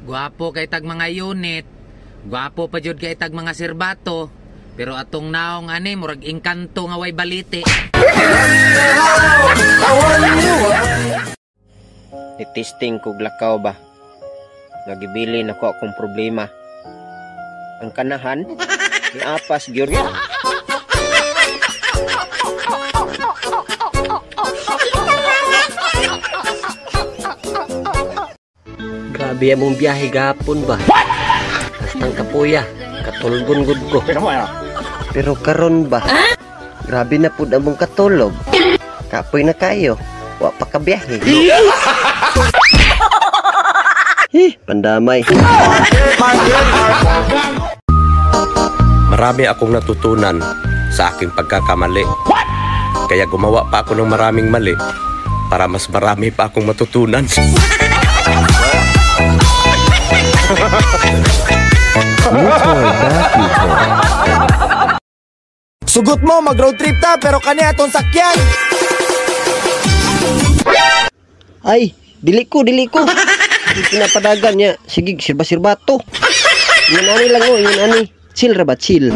Gwapo kay tag mga unit. Gwapo pa jud kay tag mga sirbato. Pero atong naong ani murag engkanto nga way balite. Itisting kog lakaw ba? Nagibili nako akong problema. Ang kanahan ni apas gyud. Grabe among biyahe gapon ba? Hastang kapuya, katulgon gud ko. Pero karon ba? Grabe na pud among katulog. Kapoy na kayo. Wa pa ka biyahe. Pandamay. Marami akong natutunan sa aking pagkakamali. Kaya gumawa pa ako ng maraming mali para mas marami pa akong matutunan. Sugot mo, mag-road trip ta, pero kani atong sakyan. Ay, dili ko. Pinapadagan niya. Sige, sirba-sirba to. Yun ani lang o, yun ani. Chill ra ba, chill.